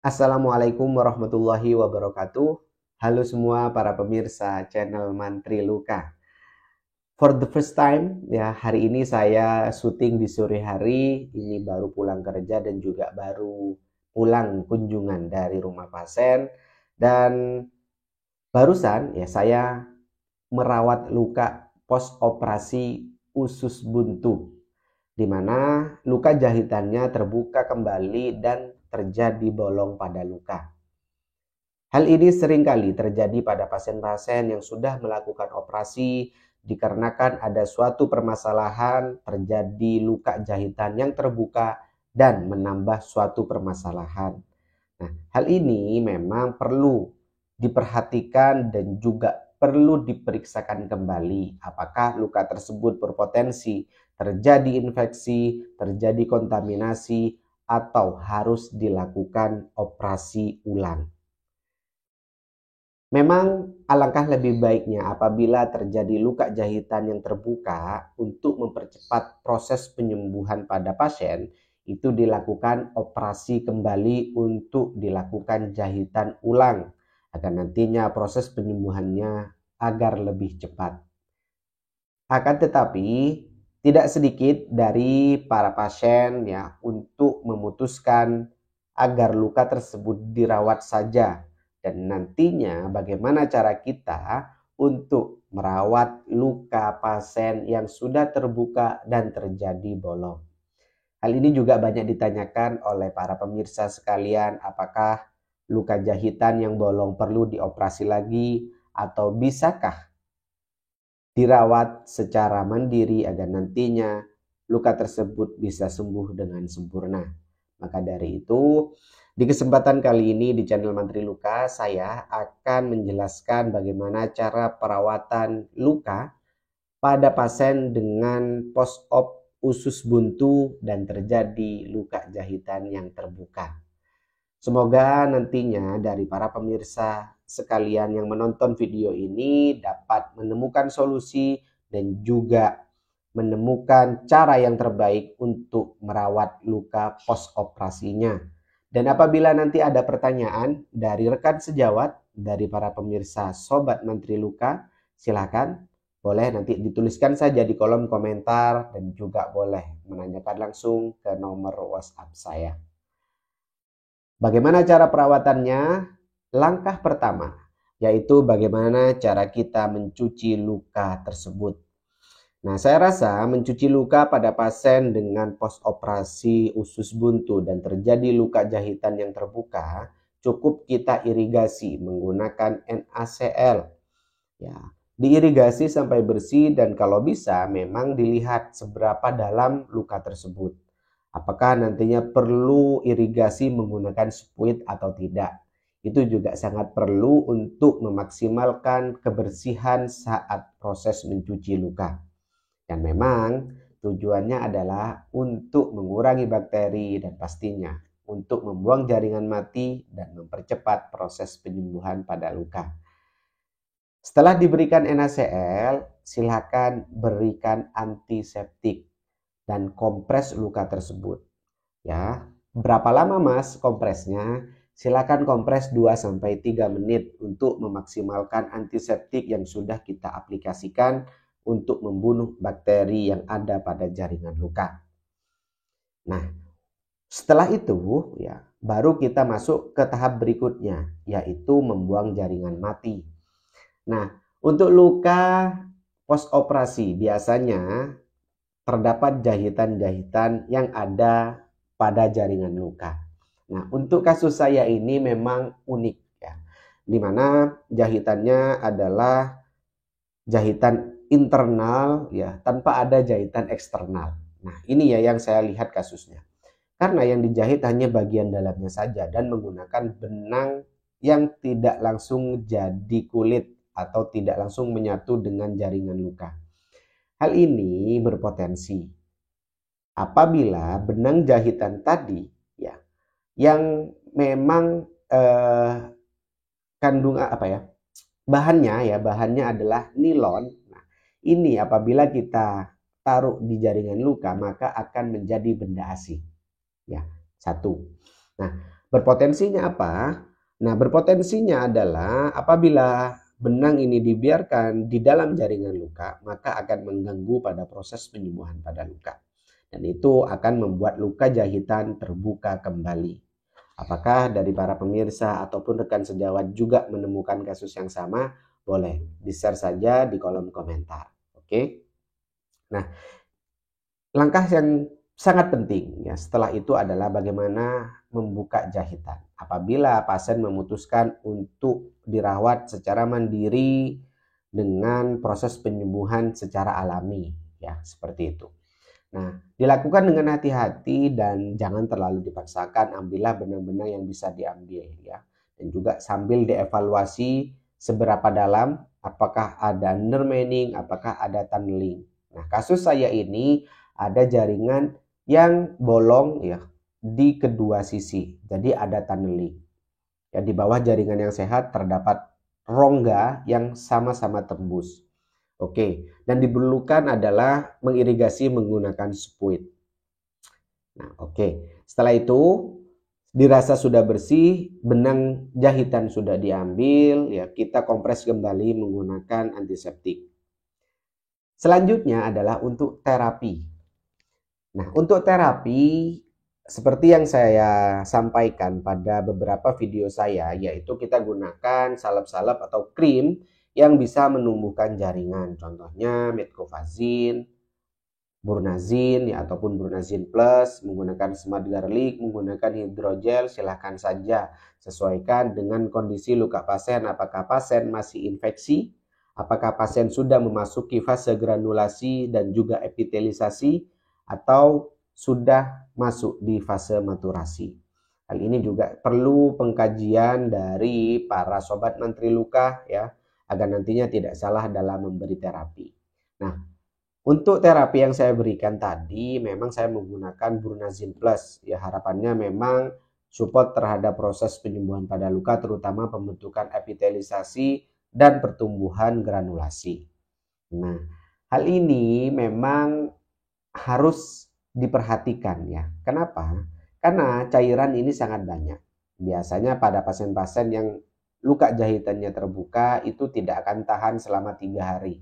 Assalamualaikum warahmatullahi wabarakatuh. Halo semua para pemirsa channel Mantri Luka. For the first time ya, hari ini saya syuting di sore hari. Ini baru pulang kerja dan juga baru pulang kunjungan dari rumah pasien. Dan barusan ya saya merawat luka post operasi usus buntu, di mana luka jahitannya terbuka kembali dan terjadi bolong pada luka. Hal ini seringkali terjadi pada pasien-pasien yang sudah melakukan operasi dikarenakan ada suatu permasalahan, terjadi luka jahitan yang terbuka dan menambah suatu permasalahan. Nah, hal ini memang perlu diperhatikan dan juga perlu diperiksakan kembali apakah luka tersebut berpotensi terjadi infeksi, terjadi kontaminasi, atau harus dilakukan operasi ulang. Memang alangkah lebih baiknya apabila terjadi luka jahitan yang terbuka, untuk mempercepat proses penyembuhan pada pasien, itu dilakukan operasi kembali untuk dilakukan jahitan ulang agar nantinya proses penyembuhannya agar lebih cepat. Akan tetapi tidak sedikit dari para pasien ya untuk memutuskan agar luka tersebut dirawat saja, dan nantinya bagaimana cara kita untuk merawat luka pasien yang sudah terbuka dan terjadi bolong. Hal ini juga banyak ditanyakan oleh para pemirsa sekalian, apakah luka jahitan yang bolong perlu dioperasi lagi atau bisakah dirawat secara mandiri agar nantinya luka tersebut bisa sembuh dengan sempurna. Maka dari itu, di kesempatan kali ini di channel Mantri Luka, saya akan menjelaskan bagaimana cara perawatan luka pada pasien dengan post-op usus buntu dan terjadi luka jahitan yang terbuka. Semoga nantinya dari para pemirsa sekalian yang menonton video ini dapat menemukan solusi dan juga menemukan cara yang terbaik untuk merawat luka post operasinya. Dan apabila nanti ada pertanyaan dari rekan sejawat, dari para pemirsa Sobat Mantri Luka, silakan boleh nanti dituliskan saja di kolom komentar dan juga boleh menanyakan langsung ke nomor WhatsApp saya. Bagaimana cara perawatannya? Langkah pertama yaitu bagaimana cara kita mencuci luka tersebut. Nah, saya rasa mencuci luka pada pasien dengan post operasi usus buntu dan terjadi luka jahitan yang terbuka, cukup kita irigasi menggunakan NaCl. Ya, diirigasi sampai bersih dan kalau bisa memang dilihat seberapa dalam luka tersebut. Apakah nantinya perlu irigasi menggunakan spuit atau tidak? Itu juga sangat perlu untuk memaksimalkan kebersihan saat proses mencuci luka. Dan memang tujuannya adalah untuk mengurangi bakteri dan pastinya untuk membuang jaringan mati dan mempercepat proses penyembuhan pada luka. Setelah diberikan NaCl, silakan berikan antiseptik dan kompres luka tersebut. Ya, berapa lama Mas kompresnya? Silakan kompres 2-3 menit untuk memaksimalkan antiseptik yang sudah kita aplikasikan untuk membunuh bakteri yang ada pada jaringan luka. Nah, setelah itu ya, baru kita masuk ke tahap berikutnya, yaitu membuang jaringan mati. Nah, untuk luka post operasi biasanya terdapat jahitan-jahitan yang ada pada jaringan luka. Nah, untuk kasus saya ini memang unik ya, di mana jahitannya adalah jahitan internal ya, tanpa ada jahitan eksternal. Nah, ini ya yang saya lihat kasusnya. Karena yang dijahit hanya bagian dalamnya saja dan menggunakan benang yang tidak langsung jadi kulit atau tidak langsung menyatu dengan jaringan luka. Hal ini berpotensi apabila benang jahitan tadi ya, yang memang kandung apa ya, bahannya adalah nilon. Nah, ini apabila kita taruh di jaringan luka maka akan menjadi benda asing. Ya, satu. Nah, Berpotensinya apa? Nah, berpotensinya adalah apabila benang ini dibiarkan di dalam jaringan luka, maka akan mengganggu pada proses penyembuhan pada luka. Dan itu akan membuat luka jahitan terbuka kembali. Apakah dari para pemirsa ataupun rekan sejawat juga menemukan kasus yang sama? Boleh di-share saja di kolom komentar. Oke. Nah, langkah yang sangat penting ya setelah itu adalah bagaimana membuka jahitan. Apabila pasien memutuskan untuk dirawat secara mandiri dengan proses penyembuhan secara alami ya seperti itu. Nah, dilakukan dengan hati-hati dan jangan terlalu dipaksakan, ambillah benang-benang yang bisa diambil ya. Dan juga sambil dievaluasi seberapa dalam, apakah ada undermining, apakah ada tunneling. Nah, kasus saya ini ada jaringan yang bolong ya di kedua sisi. Jadi ada tunneling. Ya, di bawah jaringan yang sehat terdapat rongga yang sama-sama tembus. Oke, dan diperlukan adalah mengirigasi menggunakan spuit. Nah, oke. Setelah itu dirasa sudah bersih, benang jahitan sudah diambil, ya kita kompres kembali menggunakan antiseptik. Selanjutnya adalah untuk terapi. Nah, untuk terapi seperti yang saya sampaikan pada beberapa video saya, yaitu kita gunakan salep-salep atau krim yang bisa menumbuhkan jaringan. Contohnya metcovazin, burnazin ya ataupun burnazin plus, menggunakan smart garlic, menggunakan hidrogel, silahkan saja sesuaikan dengan kondisi luka pasien. Apakah pasien masih infeksi, apakah pasien sudah memasuki fase granulasi dan juga epitelisasi, atau sudah masuk di fase maturasi. Hal ini juga perlu pengkajian dari para sobat mantri luka ya, agar nantinya tidak salah dalam memberi terapi. Nah, untuk terapi yang saya berikan tadi memang saya menggunakan burnazin plus ya, harapannya memang support terhadap proses penyembuhan pada luka, terutama pembentukan epitelisasi dan pertumbuhan granulasi. Nah, hal ini memang harus diperhatikan ya. Kenapa? Karena cairan ini sangat banyak. Biasanya pada pasien-pasien yang luka jahitannya terbuka itu tidak akan tahan selama 3 hari.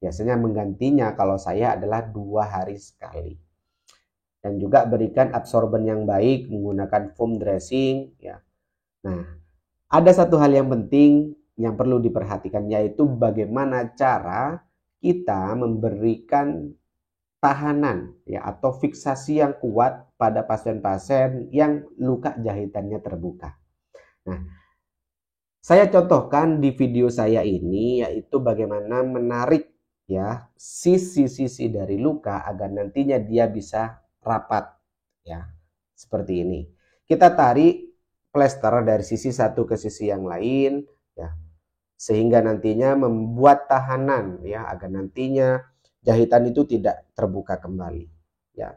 Biasanya menggantinya kalau saya adalah 2 hari sekali. Dan juga berikan absorben yang baik menggunakan foam dressing ya. Nah, ada satu hal yang penting yang perlu diperhatikan, yaitu bagaimana cara kita memberikan tahanan ya atau fiksasi yang kuat pada pasien-pasien yang luka jahitannya terbuka. Nah, saya contohkan di video saya ini yaitu bagaimana menarik ya sisi-sisi dari luka agar nantinya dia bisa rapat ya. Seperti ini. Kita tarik plester dari sisi satu ke sisi yang lain ya. Sehingga nantinya membuat tahanan ya agar nantinya jahitan itu tidak terbuka kembali ya.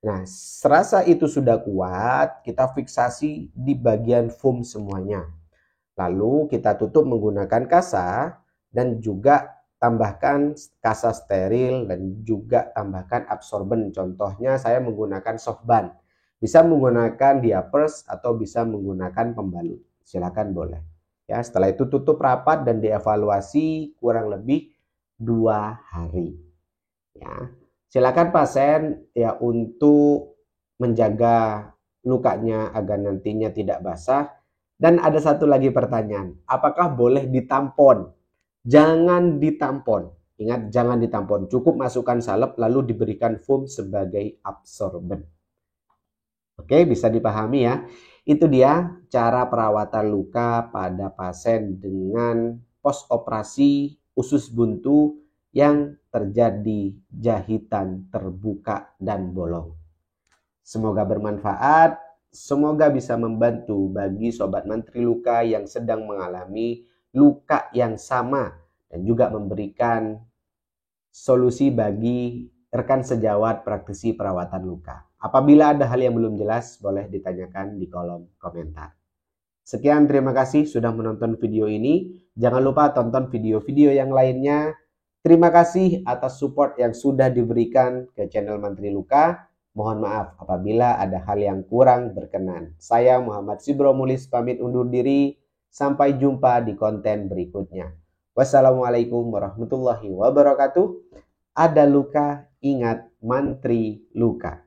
Nah, serasa itu sudah kuat, kita fiksasi di bagian foam semuanya. Lalu kita tutup menggunakan kasa dan juga tambahkan kasa steril dan juga tambahkan absorben. Contohnya saya menggunakan softband. Bisa menggunakan diapers atau bisa menggunakan pembalut. Silakan boleh. Ya, setelah itu tutup rapat dan dievaluasi kurang lebih 2 hari. Ya, silakan pasien ya untuk menjaga lukanya agar nantinya tidak basah. Dan ada satu lagi pertanyaan, apakah boleh ditampon? Jangan ditampon. Ingat, jangan ditampon. Cukup masukkan salep lalu diberikan foam sebagai absorben. Oke, bisa dipahami ya. Itu dia cara perawatan luka pada pasien dengan post operasi usus buntu yang terjadi jahitan terbuka dan bolong. Semoga bermanfaat, semoga bisa membantu bagi sobat mantri luka yang sedang mengalami luka yang sama dan juga memberikan solusi bagi rekan sejawat praktisi perawatan luka. Apabila ada hal yang belum jelas, boleh ditanyakan di kolom komentar. Sekian, terima kasih sudah menonton video ini. Jangan lupa tonton video-video yang lainnya. Terima kasih atas support yang sudah diberikan ke channel Mantri Luka. Mohon maaf apabila ada hal yang kurang berkenan. Saya Muhammad Sibromulis pamit undur diri. Sampai jumpa di konten berikutnya. Wassalamualaikum warahmatullahi wabarakatuh. Ada luka, ingat mantri luka.